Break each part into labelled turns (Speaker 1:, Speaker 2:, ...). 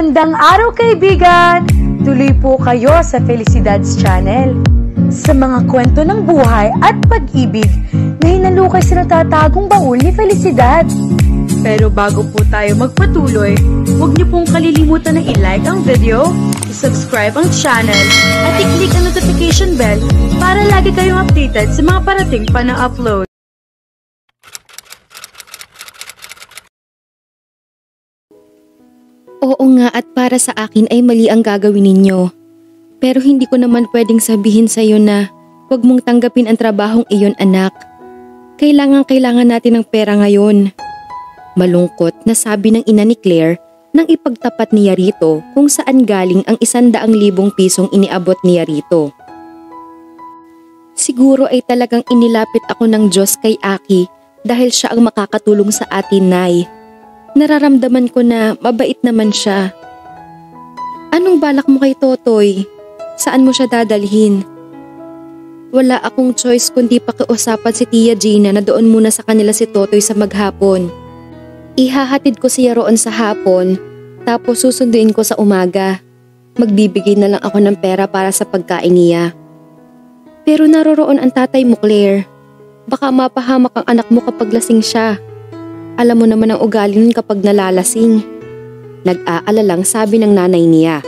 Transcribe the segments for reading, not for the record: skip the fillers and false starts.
Speaker 1: Magandang araw kaibigan! Tuloy po kayo sa Felicidad's Channel. Sa mga kwento ng buhay at pag-ibig na hinalukay sa natatagong baul ni Felicidad. Pero bago po tayo magpatuloy, huwag niyo pong kalilimutan na i-like ang video, i-subscribe ang channel, at i-click ang notification bell para lagi kayong updated sa mga parating pa na upload.
Speaker 2: Oo nga, at para sa akin ay mali ang gagawin ninyo. Pero hindi ko naman pwedeng sabihin sa iyo na huwag mong tanggapin ang trabahong iyon, anak. Kailangan natin ng pera ngayon. Malungkot na sabi ng ina ni Claire nang ipagtapat niya rito kung saan galing ang 100,000 pisong iniabot niya rito. Siguro ay talagang inilapit ako ng Diyos kay Aki dahil siya ang makakatulong sa atin, Nay. Nararamdaman ko na mabait naman siya. Anong balak mo kay Totoy? Saan mo siya dadalhin? Wala akong choice kundi pakiusapan si Tia Gina na doon muna sa kanila si Totoy sa maghapon. Ihahatid ko siya roon sa hapon, tapos susunduin ko sa umaga. Magbibigay na lang ako ng pera para sa pagkain niya. Pero naroroon ang tatay mo, Claire. Baka mapahamak ang anak mo kapag lasing siya. Alam mo naman ang ugali nun kapag nalalasing. Nag-aalalang sabi ng nanay niya.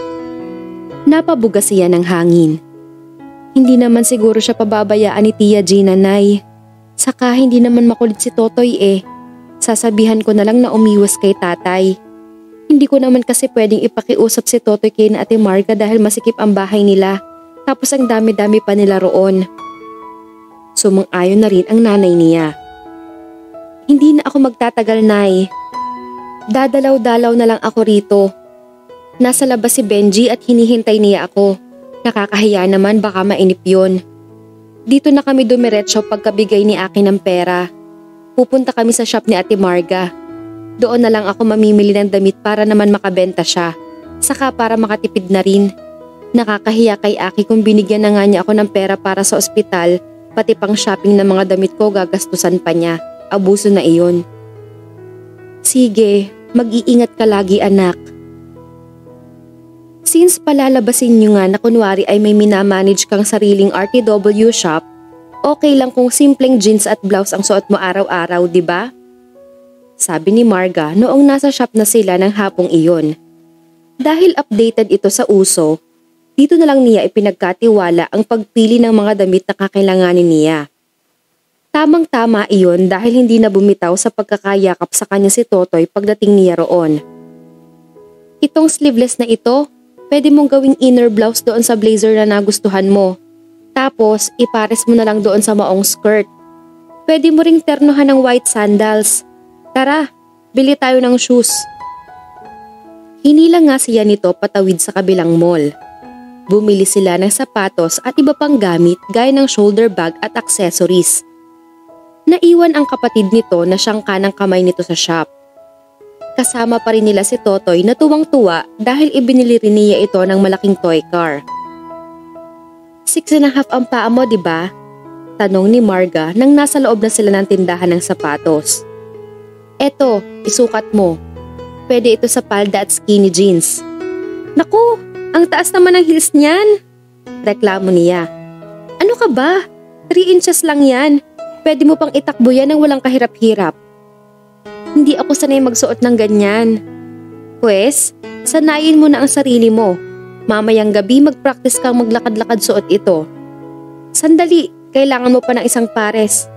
Speaker 2: Napabuga siya ng hangin. Hindi naman siguro siya pababayaan ni Tia Gina, Nay. Saka hindi naman makulit si Totoy eh. Sasabihan ko na lang na umiwas kay tatay. Hindi ko naman kasi pwedeng ipakiusap si Totoy kay na Ate Marga dahil masikip ang bahay nila. Tapos ang dami-dami pa nila roon. Sumang-ayon na rin ang nanay niya. Hindi na ako magtatagal, Nay. Dadalaw-dalaw na lang ako rito. Nasa labas si Benji at hinihintay niya ako. Nakakahiya naman, baka mainip yun. Dito na kami dumiretso pagkabigay ni Aki ng pera. Pupunta kami sa shop ni Ate Marga. Doon na lang ako mamimili ng damit para naman makabenta siya. Saka para makatipid na rin. Nakakahiya kay Aki kung binigyan na nga niya ako ng pera para sa ospital, pati pang shopping ng mga damit ko gagastusan pa niya. Abuso na iyon. Sige, mag-iingat ka lagi, anak. Since palalabasin nyo nga na kunwari ay may minamanage kang sariling RTW shop, okay lang kung simpleng jeans at blouse ang suot mo araw-araw, di ba? Sabi ni Marga noong nasa shop na sila ng hapong iyon. Dahil updated ito sa uso, dito na lang niya ipinagkatiwala ang pagpili ng mga damit na kakailanganin niya. Tamang-tama iyon dahil hindi na bumitaw sa pagkakayakap sa kanya si Totoy pagdating niya roon. Itong sleeveless na ito, pwede mong gawing inner blouse doon sa blazer na nagustuhan mo. Tapos, ipares mo na lang doon sa maong skirt. Pwede mo ring ternohan ng white sandals. Tara, bili tayo ng shoes. Hinila nga siya nito patawid sa kabilang mall. Bumili sila ng sapatos at iba pang gamit gaya ng shoulder bag at accessories. Naiwan ang kapatid nito na siyang kanang kamay nito sa shop. Kasama pa rin nila si Totoy na tuwang-tuwa dahil ibinili rin niya ito ng malaking toy car. 6.5 ang paa mo, diba? Tanong ni Marga nang nasa loob na sila ng tindahan ng sapatos. Eto, isukat mo. Pwede ito sa palda at skinny jeans. Naku, ang taas naman ng heels niyan. Reklamo niya. Ano ka ba? 3 inches lang yan. Pwede mo pang itakbo yan ng walang kahirap-hirap. Hindi ako sanay magsuot ng ganyan. Pwes, sanayin mo na ang sarili mo. Mamayang gabi mag-practice kang maglakad-lakad suot ito. Sandali, kailangan mo pa ng isang pares.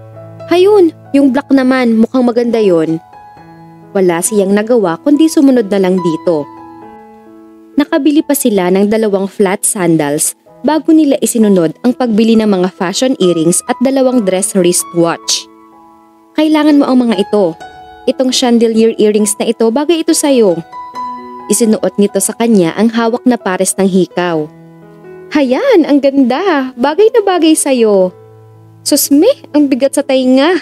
Speaker 2: Hayun, yung black naman, mukhang maganda yon. Wala siyang nagawa kundi sumunod na lang dito. Nakabili pa sila ng 2 flat sandals bago nila isinunod ang pagbili ng mga fashion earrings at 2 dress wristwatch. Kailangan mo ang mga ito. Itong chandelier earrings na ito, bagay ito sa'yo. Isinuot nito sa kanya ang hawak na pares ng hikaw. Hayan, ang ganda. Bagay na bagay sa'yo. Susme, ang bigat sa tainga.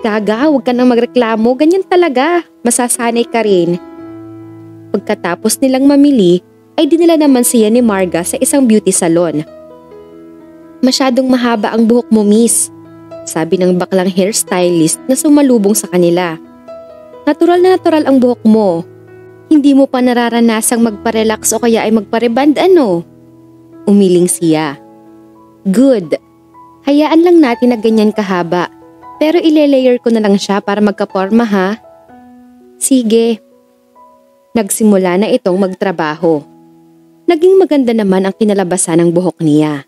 Speaker 2: Gaga, huwag ka nang magreklamo. Ganyan talaga. Masasanay ka rin. Pagkatapos nilang mamili, ay dinala naman siya ni Marga sa isang beauty salon. Masyadong mahaba ang buhok mo, miss. Sabi ng baklang hairstylist na sumalubong sa kanila. Natural na natural ang buhok mo. Hindi mo pa nararanasang magparelax o kaya ay magpareband ano? Umiling siya. Good. Hayaan lang natin na ganyan kahaba. Pero ile-layer ko na lang siya para magkaporma ha. Sige. Nagsimula na itong magtrabaho. Naging maganda naman ang kinalabasan ng buhok niya.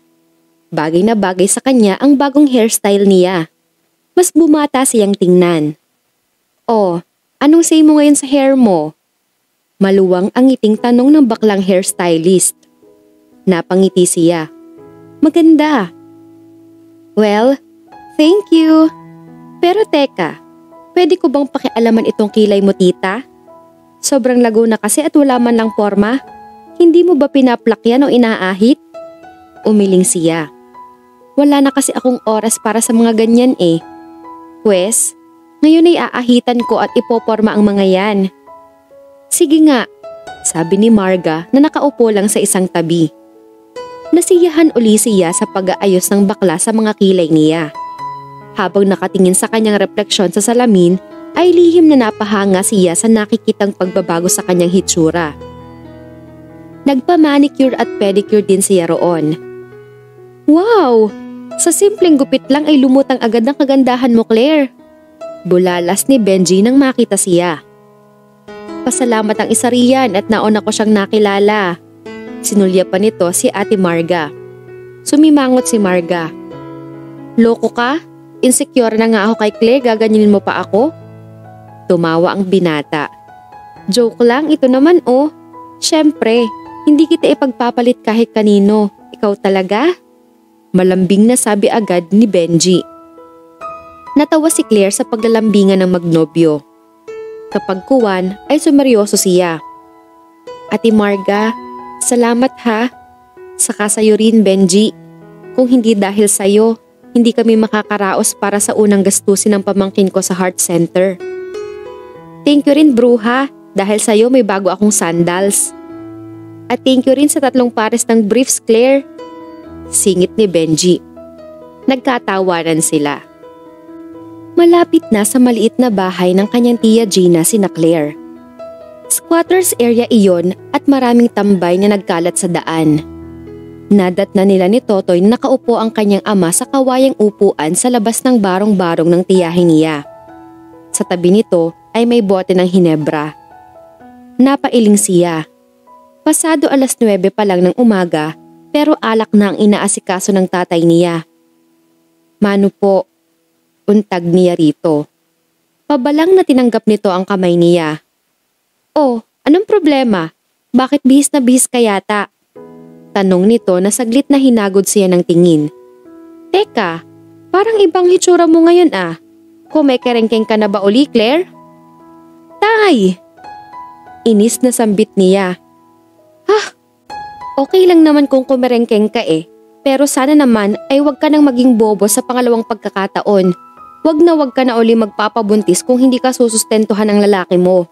Speaker 2: Bagay na bagay sa kanya ang bagong hairstyle niya. Mas bumata siyang tingnan. Oh, anong say mo ngayon sa hair mo? Maluwang ang ngiting tanong ng baklang hairstylist. Napangiti siya. Maganda. Well, thank you. Pero teka, pwede ko bang pakialaman itong kilay mo tita? Sobrang lago na kasi at wala man lang porma. Hindi mo ba pinaplakyan o inaahit? Umiling siya. Wala na kasi akong oras para sa mga ganyan eh. Pwes, ngayon ay aahitan ko at ipoporma ang mga yan. Sige nga, sabi ni Marga na nakaupo lang sa isang tabi. Nasiyahan uli siya sa pag-aayos ng bakla sa mga kilay niya. Habang nakatingin sa kanyang refleksyon sa salamin, ay lihim na napahanga siya sa nakikitang pagbabago sa kanyang hitsura. Nagpa-manicure at pedicure din siya roon. Wow! Sa simpleng gupit lang ay lumutang agad ang kagandahan mo, Claire. Bulalas ni Benji nang makita siya. Pasalamat ang isa riyan at nauna ko siyang nakilala. Sinulya pa nito si Ate Marga. Sumimangot si Marga. Loko ka? Insecure na nga ako kay Claire, gaganyanin mo pa ako? Tumawa ang binata. Joke lang, ito naman oh. Syempre, hindi kita ipagpapalit kahit kanino. Ikaw talaga? Malambing na sabi agad ni Benji. Natawa si Claire sa paglalambingan ng magnobyo. Kapag kuwan ay sumeryoso siya. Ate Marga, salamat ha. Saka sayo rin Benji. Kung hindi dahil sayo, hindi kami makakaraos para sa unang gastusin ng pamangkin ko sa heart center. Thank you rin bruha, dahil sayo may bago akong sandals. At thank you rin sa 3 pares ng briefs Claire. Singit ni Benji. Nagkatawanan sila. Malapit na sa maliit na bahay ng kanyang tiya Gina sina Claire. Squatters area iyon at maraming tambay na nagkalat sa daan. Nadat na nila ni Totoy na nakaupo ang kanyang ama sa kawayang upuan sa labas ng barong-barong ng tiyahin niya. Sa tabi nito ay may bote ng hinebra. Napailing siya. Pasado 9:00 pa lang ng umaga pero alak na ang inaasikaso ng tatay niya. Mano po, untag niya rito. Pabalang na tinanggap nito ang kamay niya. Oh, anong problema? Bakit bihis na bihis ka yata? Tanong nito na saglit na hinagod siya ng tingin. Teka, parang ibang hitsura mo ngayon ah. Kumekerengkeng ka na ba uli, Claire? Tay! Inis na sambit niya. Okay lang naman kung kumerengkeng ka eh. Pero sana naman ay wag ka nang maging bobo sa pangalawang pagkakataon. Wag ka na uli magpapabuntis kung hindi ka susustentuhan ng lalaki mo.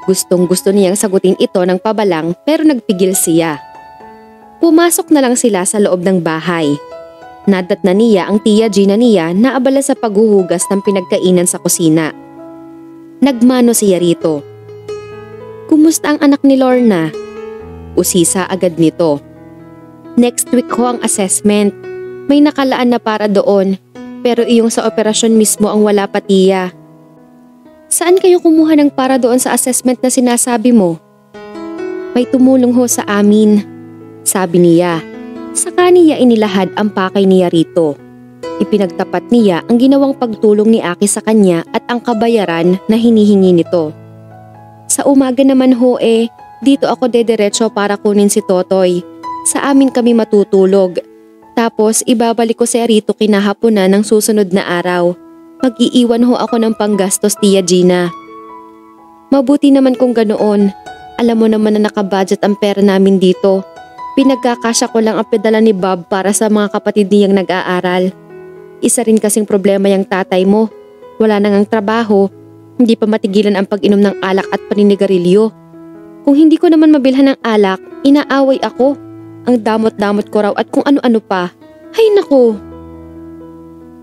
Speaker 2: Gustong-gusto niyang sagutin ito ng pabalang pero nagpigil siya. Pumasok na lang sila sa loob ng bahay. Nadat na niya ang tiya Gina niya na abala sa paghuhugas ng pinagkainan sa kusina. Nagmano siya rito. Kumusta ang anak ni Lorna? Usisa agad nito. Next week ho ang assessment. May nakalaan na para doon. Pero iyong sa operasyon mismo ang wala pa tiya. Saan kayo kumuha ng para doon sa assessment na sinasabi mo? May tumulong ho sa amin, sabi niya. Saka niya inilahad ang pakay niya rito. Ipinagtapat niya ang ginawang pagtulong ni Aki sa kanya at ang kabayaran na hinihingi nito. Sa umaga naman ho dito ako dederecho para kunin si Totoy. Sa amin kami matutulog. Tapos ibabalik ko siya rito kinahaponan ng susunod na araw. Mag-iiwan ho ako ng panggastos tiya Gina. Mabuti naman kung ganoon. Alam mo naman na nakabudget ang pera namin dito. Pinagkakasya ko lang ang pedala ni Bob para sa mga kapatid niyang nag-aaral. Isa rin kasing problema yung tatay mo. Wala nang ang trabaho. Hindi pa matigilan ang pag-inom ng alak at paninigarilyo. Kung hindi ko naman mabilhan ng alak, inaaway ako. Ang damot-damot ko raw at kung ano-ano pa. Hay nako!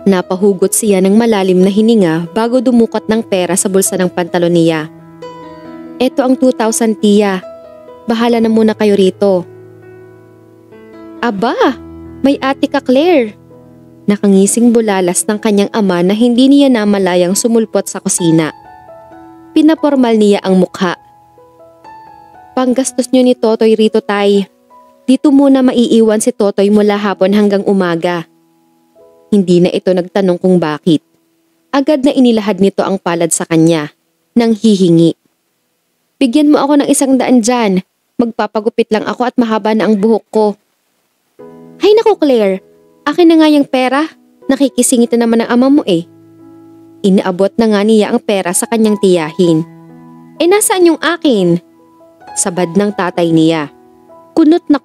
Speaker 2: Napahugot siya ng malalim na hininga bago dumukat ng pera sa bulsa ng pantalon niya. Eto ang 2,000 tiya. Bahala na muna kayo rito. Aba, may ate ka Claire. Nakangising bulalas ng kanyang ama na hindi niya namalayang sumulpot sa kusina. Pinapormal niya ang mukha. Panggastos niyo ni Totoy rito, tay. Dito muna maiiwan si Totoy mula hapon hanggang umaga. Hindi na ito nagtanong kung bakit. Agad na inilahad nito ang palad sa kanya, nang hihingi. Bigyan mo ako ng 100 dyan. Magpapagupit lang ako at mahaba na ang buhok ko. Hay naku Claire, akin na nga yung pera. Nakikisingit na naman ang ama mo eh. Inaabot na nga niya ang pera sa kanyang tiyahin. Nasaan yung akin? Sabad ng tatay niya. Kunot na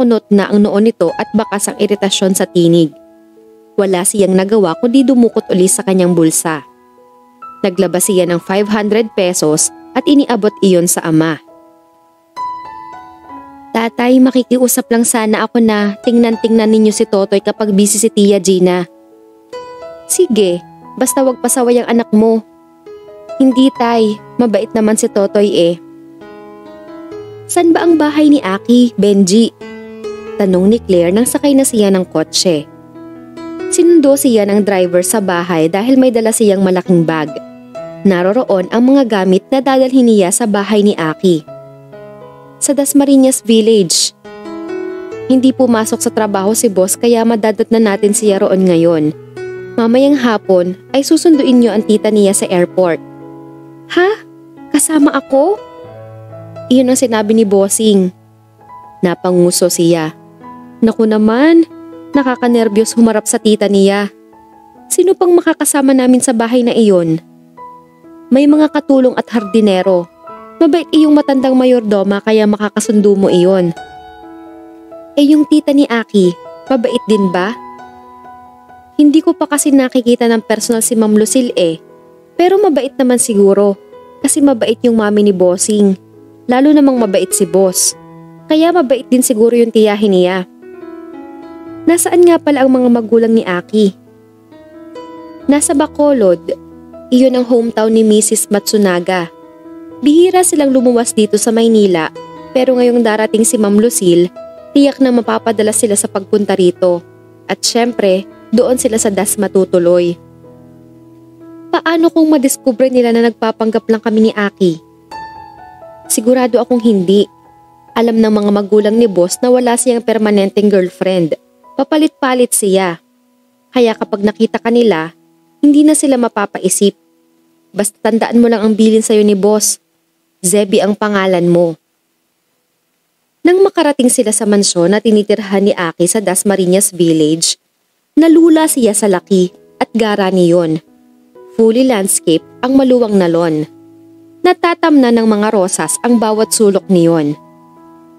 Speaker 2: ang noon nito at bakas ang iritasyon sa tinig. Wala siyang nagawa kundi dumukot uli sa kanyang bulsa. Naglabas siya ng 500 pesos at iniabot iyon sa ama. Tatay, makikiusap lang sana ako na tingnan-tingnan ninyo si Totoy kapag busy si Tia Gina. Sige, basta wag pasaway ang anak mo. Hindi tay, mabait naman si Totoy eh. San ba ang bahay ni Aki, Benji? Tanong ni Claire nang sakay na siya ng kotse. Sinundo siya ng driver sa bahay dahil may dala siyang malaking bag. Naroroon ang mga gamit na dadalhin niya sa bahay ni Aki. Sa Dasmariñas Village. Hindi pumasok sa trabaho si boss kaya madadat na natin siya roon ngayon. Mamayang hapon ay susunduin niyo ang tita niya sa airport. Ha? Kasama ako? Iyon ang sinabi ni Bossing. Napanguso siya. Naku naman, nakakanerbiyos humarap sa tita niya. Sino pang makakasama namin sa bahay na iyon? May mga katulong at hardinero. Mabait iyong matandang mayordoma kaya makakasundo mo iyon. Yung tita ni Aki, mabait din ba? Hindi ko pa kasi nakikita ng personal si Ma'am Lucille eh. Pero mabait naman siguro kasi mabait yung mami ni Bossing. Lalo namang mabait si boss. Kaya mabait din siguro yung tiyahin niya. Nasaan nga pala ang mga magulang ni Aki? Nasa Bacolod. Iyon ang hometown ni Mrs. Matsunaga. Bihira silang lumuwas dito sa Maynila pero ngayong darating si Ma'am Lucille, tiyak na mapapadala sila sa pagpunta rito. At syempre, doon sila sa Das matutuloy. Paano kung madiskubre nila na nagpapanggap lang kami ni Aki? Sigurado akong hindi. Alam ng mga magulang ni boss na wala siyang permanenteng girlfriend. Papalit-palit siya. Kaya kapag nakita kanila, hindi na sila mapapaisip. Basta tandaan mo lang ang bilin sa'yo ni boss. Zebi ang pangalan mo. Nang makarating sila sa mansyon na tinitirhan ni Aki sa Dasmariñas Village, nalula siya sa laki at gara niyon. Fully landscape ang maluwang na lawn. Natatamna ng mga rosas ang bawat sulok niyon.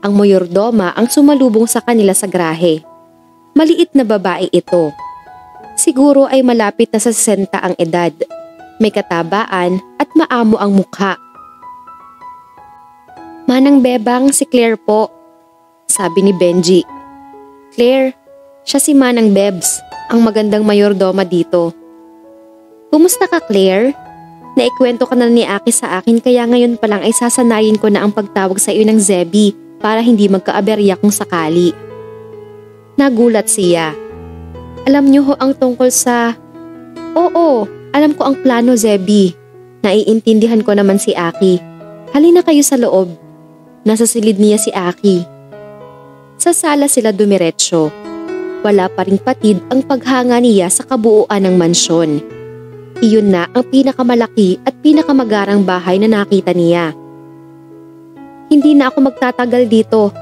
Speaker 2: Ang mayordoma ang sumalubong sa kanila sa grahe. Maliit na babae ito. Siguro ay malapit na sa 60 ang edad. May katabaan at maamo ang mukha. Manang Bebang, si Claire po, sabi ni Benji. Claire, siya si Manang Bebs, ang magandang mayordoma dito. Kumusta ka Claire? Naikwento ka na ni Aki sa akin kaya ngayon pa lang ay sasanayin ko na ang pagtawag sa iyo ng Zebi para hindi magkaaberya kung sakali. Nagulat siya. Alam niyo ho ang tungkol sa... Oo, alam ko ang plano Zebi. Naiintindihan ko naman si Aki. Halina kayo sa loob. Nasa silid niya si Aki. Sa sala sila dumiretso. Wala pa ring patid ang paghanga niya sa kabuuan ng mansyon. Iyon na ang pinakamalaki at pinakamagarang bahay na nakita niya. Hindi na ako magtatagal dito.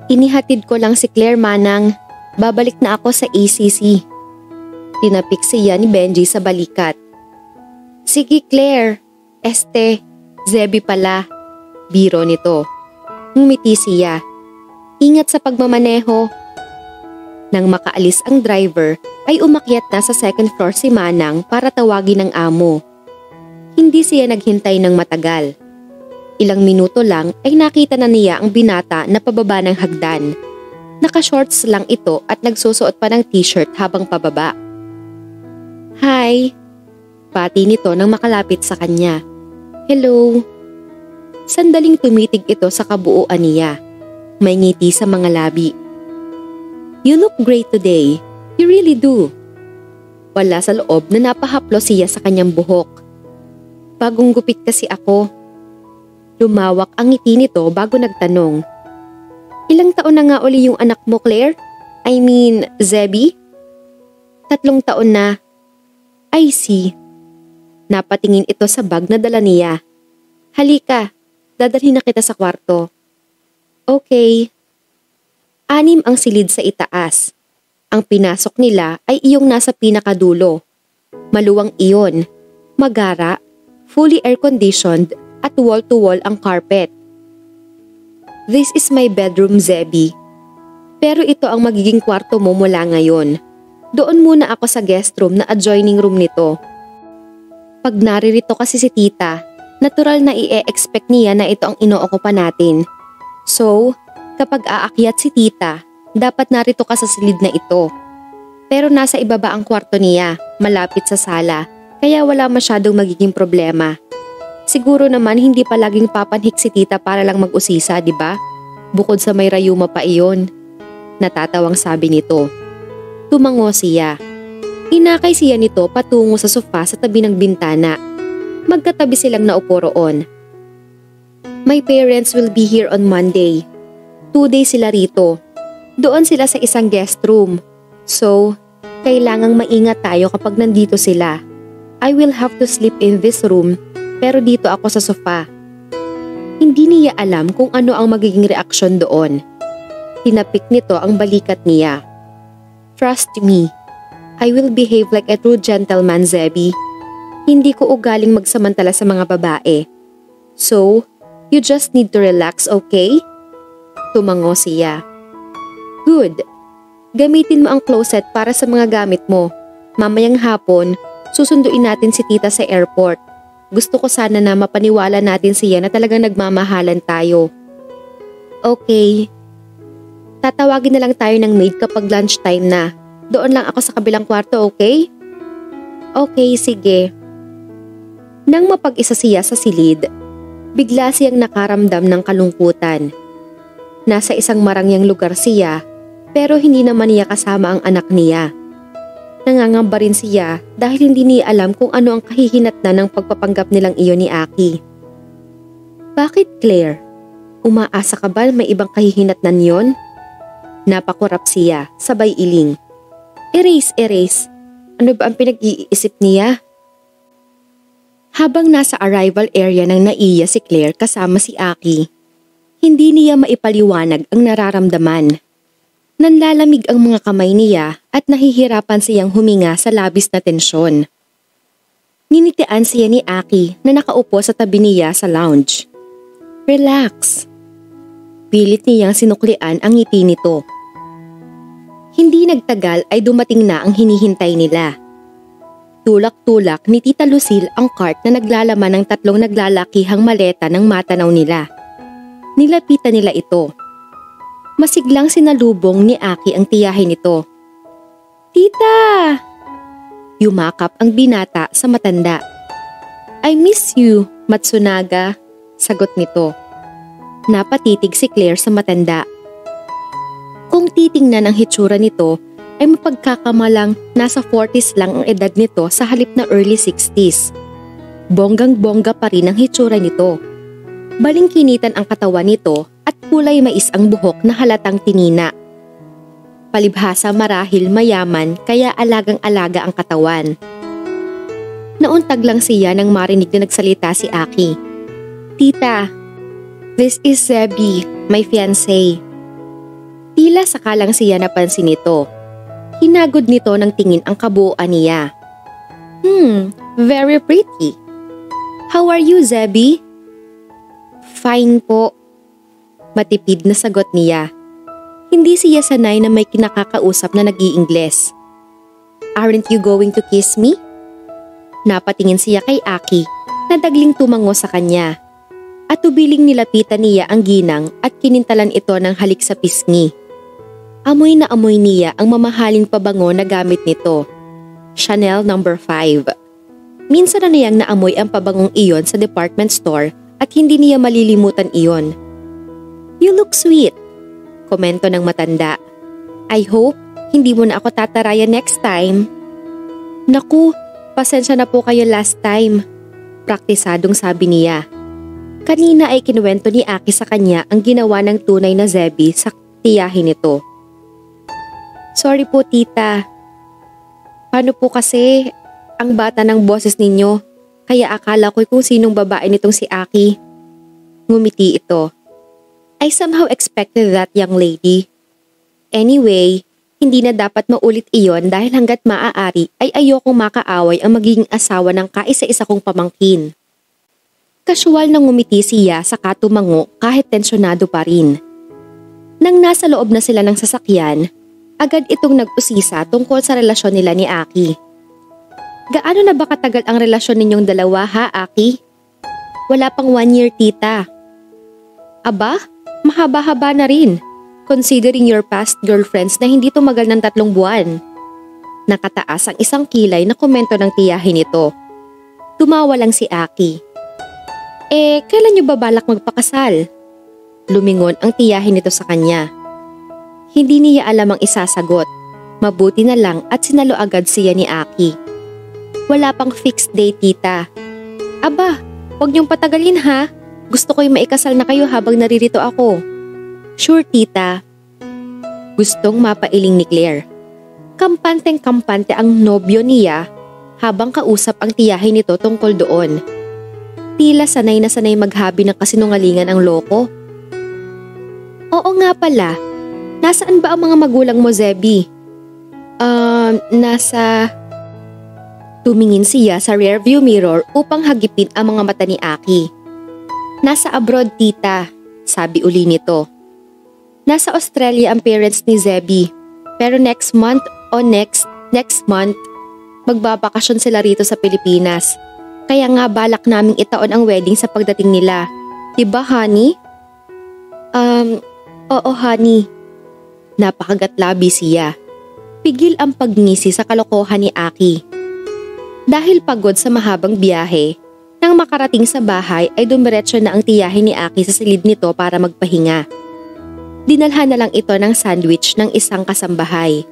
Speaker 2: Inihatid ko lang si Claire Manang. Babalik na ako sa ACC. Tinapik siya ni Benji sa balikat. Sige Claire. Zebi pala. Biro nito. Ngumiti siya. Ingat sa pagmamaneho. Nang makaalis ang driver, ay umakyat na sa second floor si Manang para tawagin ang amo. Hindi siya naghintay ng matagal. Ilang minuto lang ay nakita na niya ang binata na pababa ng hagdan. Naka-shorts lang ito at nagsusuot pa ng t-shirt habang pababa. Hi! Pati nito nang makalapit sa kanya. Hello! Sandaling tumitig ito sa kabuuan niya. May ngiti sa mga labi. You look great today. You really do. Wala sa loob na napahaplos siya sa kanyang buhok. Bagong gupit kasi ako. Lumawak ang ngiti nito bago nagtanong. Ilang taon na nga uli yung anak mo, Claire? I mean, Zebby? 3 taon na. I see. Napatingin ito sa bag na dala niya. Halika, dadalhin na kita sa kwarto. Okay. 6 ang silid sa itaas. Ang pinasok nila ay iyong nasa pinakadulo. Maluwang iyon, magara, fully air-conditioned at wall-to-wall ang carpet. This is my bedroom, Zebby. Pero ito ang magiging kwarto mo mula ngayon. Doon muna ako sa guest room na adjoining room nito. Pag naririto kasi si tita, natural na i-expect niya na ito ang inookupa natin. So, kapag aakyat si tita, dapat narito ka sa silid na ito. Pero nasa ibaba ang kwarto niya, malapit sa sala, kaya wala masyadong magiging problema. Siguro naman hindi pa laging papanhik si tita para lang mag-usisa, di ba? Bukod sa may rayuma pa iyon. Natatawang sabi nito. Tumango siya. Inakay siya nito patungo sa sofa sa tabi ng bintana. Magkatabi silang naupo roon. My parents will be here on Monday. 2 days sila rito. Doon sila sa isang guest room. So, kailangang maingat tayo kapag nandito sila. I will have to sleep in this room. Pero dito ako sa sofa. Hindi niya alam kung ano ang magiging reaksyon doon. Tinapik nito ang balikat niya. Trust me, I will behave like a true gentleman, Zebby. Hindi ko ugaling magsamantala sa mga babae. So, you just need to relax, okay? Tumango siya. Good. Gamitin mo ang closet para sa mga gamit mo. Mamayang hapon, susunduin natin si tita sa airport. Gusto ko sana na mapaniwala natin siya na talagang nagmamahalan tayo. Okay. Tatawagin na lang tayo ng maid kapag lunchtime na. Doon lang ako sa kabilang kwarto, okay? Okay, sige. Nang mapag-isa siya sa silid, bigla siyang nakaramdam ng kalungkutan. Nasa isang marangyang lugar siya, pero hindi naman niya kasama ang anak niya. Nangangamba rin siya dahil hindi niya alam kung ano ang kahihinatnan ng pagpapanggap nilang iyon ni Aki. Bakit, Claire? Umaasa ka ba may ibang kahihinatnan yon? Napakurap siya, sabay iling. Erase. Ano ba ang pinag-iisip niya? Habang nasa arrival area ng naiya si Claire kasama si Aki, hindi niya maipaliwanag ang nararamdaman. Nanlalamig ang mga kamay niya at nahihirapan siyang huminga sa labis na tensyon. Ninitian siya ni Aki na nakaupo sa tabi niya sa lounge. Relax. Pilit niyang sinuklian ang ngiti nito. Hindi nagtagal ay dumating na ang hinihintay nila. Tulak-tulak ni Tita Lucille ang cart na naglalaman ng 3 naglalakihang maleta ng matanaw nila. Nilapitan nila ito. Masiglang sinalubong ni Aki ang tiyahin nito. Tita! Yumakap ang binata sa matanda. I miss you, Matsunaga, sagot nito. Napatitig si Claire sa matanda. Kung titingnan ang hitsura nito, ay mapagkakamalang nasa 40s lang ang edad nito sa halip na early 60s. Bonggang-bongga pa rin ang hitsura nito. Balingkinitan ang katawan nito at kulay mais ang buhok na halatang tinina. Palibhasa marahil mayaman kaya alagang-alaga ang katawan. Nauntag lang siya nang marinig na nagsalita si Aki. Tita, this is Zebby, my fiancé. Tila sakalang siya napansin nito. Hinagod nito ng tingin ang kabuuan niya. Very pretty. How are you, Zebby? Fine po. Matipid na sagot niya. Hindi siya sanay na may kinakakausap na nag-i-Ingles. Aren't you going to kiss me? Napatingin siya kay Aki na dagling tumango sa kanya. At tubiling nilapitan niya ang ginang at kinintalan ito ng halik sa pisngi. Amoy na amoy niya ang mamahaling pabango na gamit nito. Chanel No. 5. Minsan na niyang naamoy ang pabangong iyon sa department store at hindi niya malilimutan iyon. "You look sweet," komento ng matanda. "I hope hindi mo na ako tatarayan next time." "Naku, pasensya na po kayo last time," praktisadong sabi niya. Kanina ay kinuwento ni Aki sa kanya ang ginawa ng tunay na Zebby sa tiyahin nito. "Sorry po tita. Paano po kasi ang bata ng boses ninyo, kaya akala ko kung sinong babae nitong si Aki." Ngumiti ito. "I somehow expected that, young lady. Anyway, hindi na dapat maulit iyon dahil hanggat maaari ay ayokong makaaway ang magiging asawa ng kaisa-isa kong pamangkin." Kasual na ngumiti siya sa katumango kahit tensyonado pa rin. Nang nasa loob na sila ng sasakyan, agad itong nag-usisa tungkol sa relasyon nila ni Aki. "Gaano na ba katagal ang relasyon ninyong dalawa ha, Aki?" "Wala pang 1 year, tita." "Aba, mahaba-haba na rin, considering your past girlfriends na hindi tumagal ng 3 buwan. Nakataas ang isang kilay na komento ng tiyahin nito. Tumawa lang si Aki. Kailan niyo ba balak magpakasal?" Lumingon ang tiyahin nito sa kanya. Hindi niya alam ang isasagot. Mabuti na lang at sinalo agad siya ni Aki. "Wala pang fixed date, tita." "Aba, huwag niyong patagalin ha. Gusto ko'y maikasal na kayo habang naririto ako." "Sure, tita." Gustong mapailing ni Claire. Kampanteng-kampante ang nobyo niya habang kausap ang tiyahin nito tungkol doon. Tila sanay na sanay maghabi ng kasinungalingan ang loko. "Oo nga pala, nasaan ba ang mga magulang mo, Zebby?" Nasa..." Tumingin siya sa rearview mirror upang hagipin ang mga mata ni Aki. "Nasa abroad, tita," sabi uli nito. "Nasa Australia ang parents ni Zebby, pero next month magbabakasyon sila rito sa Pilipinas. Kaya nga balak naming itaon ang wedding sa pagdating nila. Diba, honey?" Oo, honey." Napakagatlabi siya. Pigil ang pagngisi sa kalokohan ni Aki. Dahil pagod sa mahabang biyahe, nang makarating sa bahay ay dumiretso na ang tiyahin ni Aki sa silid nito para magpahinga. Dinalhan na lang ito ng sandwich ng isang kasambahay.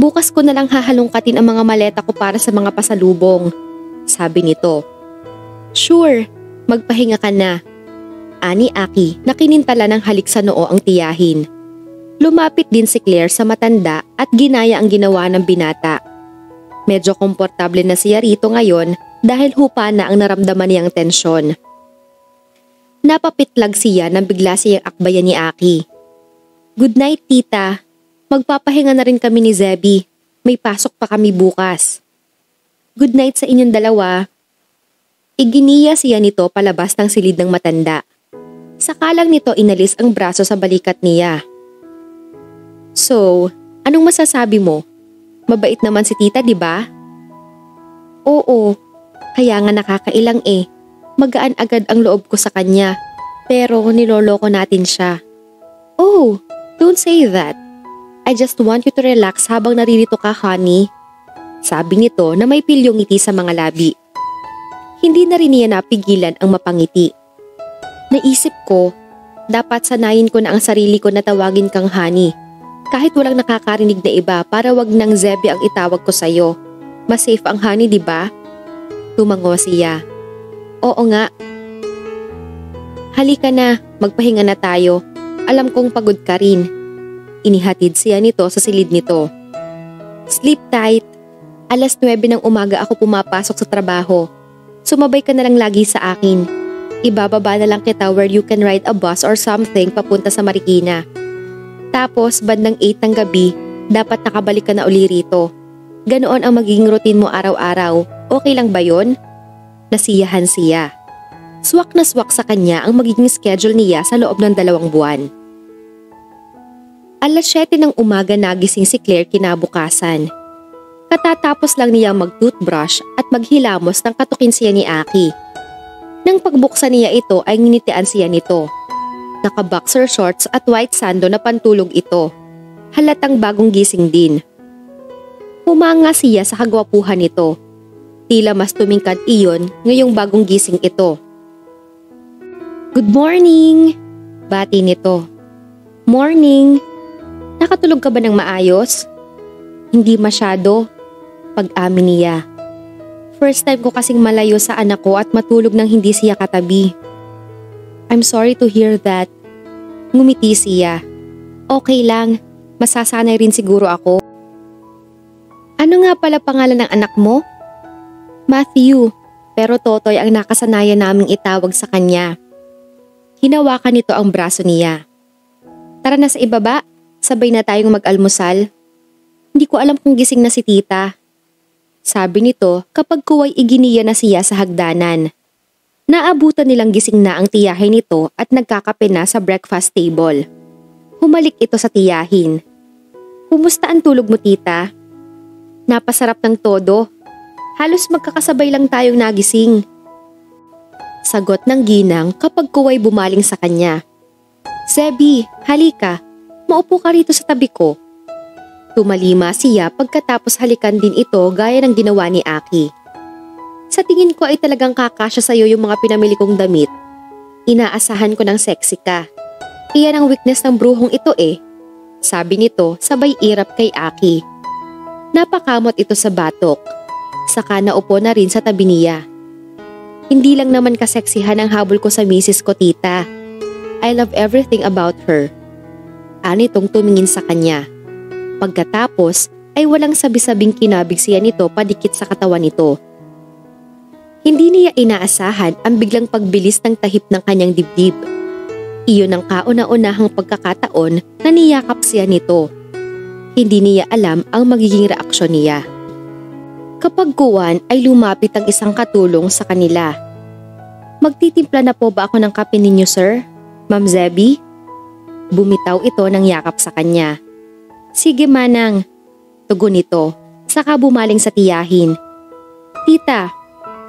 Speaker 2: "Bukas ko na lang hahalungkatin ang mga maleta ko para sa mga pasalubong," sabi nito. "Sure, magpahinga ka na." Ani Aki na kinintala ng halik sa noo ang tiyahin. Lumapit din si Claire sa matanda at ginaya ang ginawa ng binata. Medyo komportable na siya rito ngayon dahil hupa na ang naramdaman niyang tensyon. Napapitlag siya nang bigla siyang akbayan ni Aki. "Good night, tita. Magpapahinga na rin kami ni Zebby. May pasok pa kami bukas." "Good night sa inyong dalawa." Iginiya siya nito palabas ng silid ng matanda. Sakalang nito inalis ang braso sa balikat niya. "So, anong masasabi mo? Mabait naman si tita, di ba?" "Oo, kaya nga nakakailang Magaan agad ang loob ko sa kanya, pero niloloko natin siya." "Oh, don't say that. I just want you to relax habang naririto ka, honey," sabi nito na may pilyong ngiti sa mga labi. Hindi na rin niya napigilan ang mapangiti. "Naisip ko, dapat sanayin ko na ang sarili ko na tawagin kang honey. Kahit walang nakakarinig na iba para wag nang Zebby ang itawag ko sa'yo. Mas safe ang honey, di ba?" Tumango siya. "Oo nga." "Halika na, magpahinga na tayo. Alam kong pagod ka rin." Inihatid siya nito sa silid nito. "Sleep tight. 9:00 ng umaga ako pumapasok sa trabaho. Sumabay ka na lang lagi sa akin. Ibababa na lang kita where you can ride a bus or something papunta sa Marikina. Tapos bandang 8 ng gabi, dapat nakabalik ka na uli rito. Ganoon ang magiging routine mo araw-araw. Okay lang ba yon?" Nasiyahan siya. Swak na swak sa kanya ang magiging schedule niya sa loob ng 2 buwan. 7:00 ng umaga nagising si Claire kinabukasan. Katatapos lang niya mag-toothbrush at maghilamos ng katukin siya ni Aki. Nang pagbuksan niya ito ay nginitian siya nito. Naka-boxer shorts at white sando na pantulog ito. Halatang bagong gising din. Humanga siya sa kagwapuhan nito. Tila mas tumingkad iyon ngayong bagong gising ito. Good morning! Bati nito. Morning! Nakatulog ka ba ng maayos? Hindi masyado, pag-amin niya. First time ko kasing malayo sa anak ko at matulog nang hindi siya katabi. I'm sorry to hear that. Ngumiti siya. Okay lang, masasanay rin siguro ako. Ano nga pala pangalan ng anak mo? Matthew, pero Totoy ang nakasanayan naming itawag sa kanya. Hinawakan nito ang braso niya. Tara na sa ibaba, sabay na tayong mag-almusal. Hindi ko alam kung gising na si tita. Sabi nito kapag kuway iginiya na siya sa hagdanan. Naabutan nilang gising na ang tiyahin nito at nagkakape na sa breakfast table. Humalik ito sa tiyahin. Kumusta ang tulog mo tita? Napasarap ng todo. Halos magkakasabay lang tayong nagising. Sagot ng ginang kapag kuway bumaling sa kanya. Zebi, halika. Maupo ka rito sa tabi ko. Tumalima siya pagkatapos halikan din ito gaya ng ginawa ni Aki. Sa tingin ko ay talagang kakasya sa'yo yung mga pinamili kong damit. Inaasahan ko ng sexy ka. Iyan ang weakness ng bruhong ito eh. Sabi nito sabay irap kay Aki. Napakamot ito sa batok. Saka naupo na rin sa tabi niya. Hindi lang naman kaseksihan ang habol ko sa misis ko tita. I love everything about her. Anitong tumingin sa kanya. Pagkatapos ay walang sabi-sabing kinabig siya nito padikit sa katawan nito. Hindi niya inaasahan ang biglang pagbilis ng tahip ng kanyang dibdib. Iyon ang kauna-unahang pagkakataon na niyakap siya nito. Hindi niya alam ang magiging reaksyon niya. Kapag kuwan ay lumapit ang isang katulong sa kanila. Magtitimpla na po ba ako ng kape ninyo sir? Ma'am Zebi? Bumitaw ito ng yakap sa kanya. Sige manang, tugon nito, saka bumaling sa tiyahin. Tita,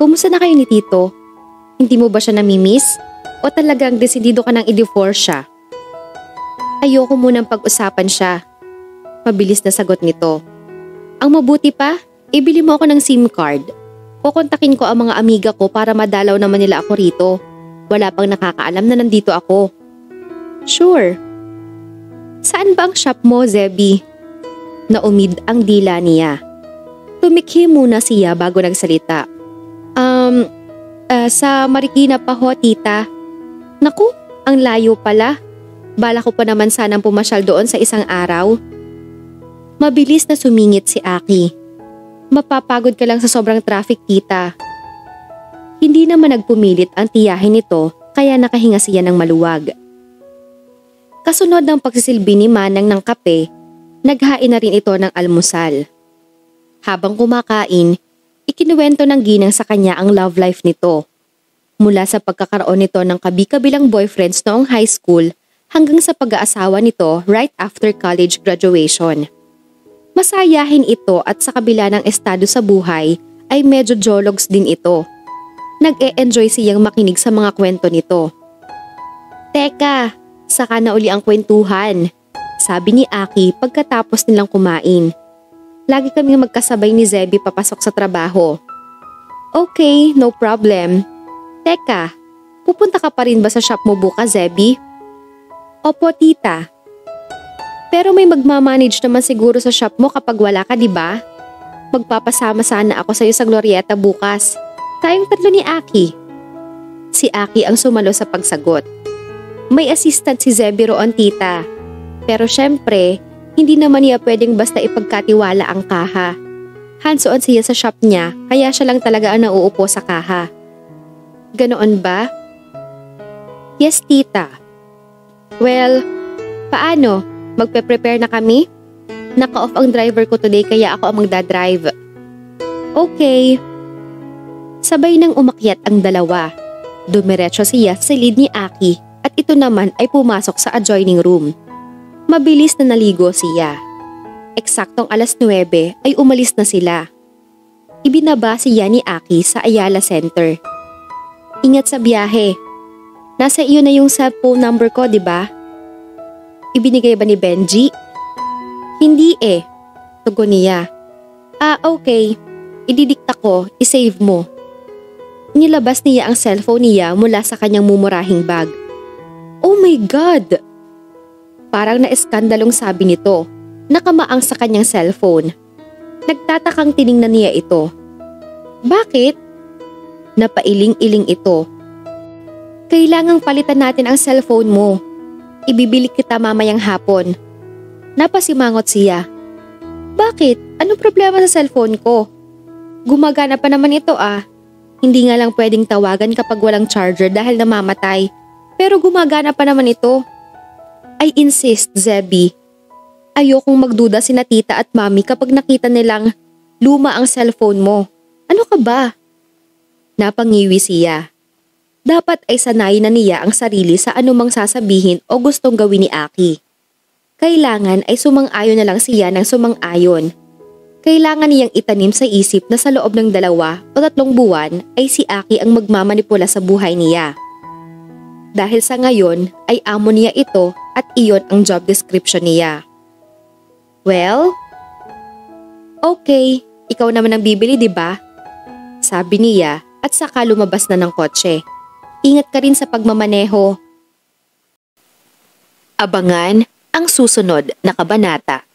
Speaker 2: kumusta na kayo ni tito? Hindi mo ba siya namimiss? O talagang desidido ka nang i-divorce siya? Ayoko munang pag-usapan siya. Mabilis na sagot nito. Ang mabuti pa, ibili mo ako ng SIM card. Kukontakin ko ang mga amiga ko para madalaw naman nila ako rito. Wala pang nakakaalam na nandito ako. Sure. Saan ba ang shop mo, Zebi? Naumid ang dila niya. Tumikhi muna siya bago nagsalita. Sa Marikina pa ho, tita. Naku, ang layo pala. Bala ko pa naman sanang pumasyal doon sa isang araw. Mabilis na sumingit si Aki. Mapapagod ka lang sa sobrang traffic, tita. Hindi naman nagpumilit ang tiyahin nito kaya nakahinga siya ng maluwag. Kasunod ng pagsisilbi ni Manang ng kape, naghain na rin ito ng almusal. Habang kumakain, ikinuwento ng ginang sa kanya ang love life nito. Mula sa pagkakaroon nito ng kabi-kabilang boyfriends noong high school hanggang sa pag-aasawa nito right after college graduation. Masayahin ito at sa kabila ng estado sa buhay ay medyo jologs din ito. Nag-e-enjoy siyang makinig sa mga kwento nito. Teka, saka na uli ang kwentuhan, sabi ni Aki pagkatapos nilang kumain. Lagi kaming magkasabay ni Zebi papasok sa trabaho. Okay, no problem. Teka, pupunta ka pa rin ba sa shop mo bukas, Zebi? Opo, tita. Pero may magmamanage naman siguro sa shop mo kapag wala ka, di ba? Magpapasama sana ako sa iyo sa Glorieta bukas. Tayong tatlo ni Aki. Si Aki ang sumalo sa pagsagot. May assistant si Zebi roon, tita. Pero syempre, hindi naman niya pwedeng basta ipagkatiwala ang kaha. Hands-on siya sa shop niya, kaya siya lang talaga ang nauupo sa kaha. Ganoon ba? Yes, tita. Well, paano? Magpe-prepare na kami? Naka-off ang driver ko today kaya ako ang magdadrive. Okay. Sabay nang umakyat ang dalawa. Dumiretso siya sa silid ni Aki at ito naman ay pumasok sa adjoining room. Mabilis na naligo siya. Eksaktong 9:00 ay umalis na sila. Ibinaba siya ni Aki sa Ayala Center. Ingat sa biyahe. Nasa iyo na yung cellphone number ko, di ba? Ibinigay ba ni Benji? Hindi eh, tugon niya. Okay. Ididikta ko, isave mo. nilabas niya ang cellphone niya mula sa kanyang mumurahing bag. Oh my God! Parang na-eskandalong sabi nito, nakamaang sa kanyang cellphone. Nagtatakang tiningnan niya ito. Bakit? Napailing-iling ito. Kailangang palitan natin ang cellphone mo. Ibibili kita mamayang hapon. Napasimangot siya. Bakit? Anong problema sa cellphone ko? Gumagana pa naman ito ah. Hindi nga lang pwedeng tawagan kapag walang charger dahil namamatay. Pero gumagana pa naman ito. I insist, Zebby. Ayokong magduda sina tita at mami kapag nakita nilang luma ang cellphone mo. Ano ka ba? Napangiwi siya. Dapat ay sanayin na niya ang sarili sa anumang sasabihin o gustong gawin ni Aki. Kailangan ay sumang-ayon na lang siya ng sumang-ayon. Kailangan niyang itanim sa isip na sa loob ng 2 o 3 buwan ay si Aki ang magmamanipula sa buhay niya. Dahil sa ngayon ay amo niya ito at iyon ang job description niya. Well, okay, ikaw naman ang bibili, di ba? Sabi niya at saka lumabas na ng kotse. Ingat ka rin sa pagmamaneho. Abangan ang susunod na kabanata.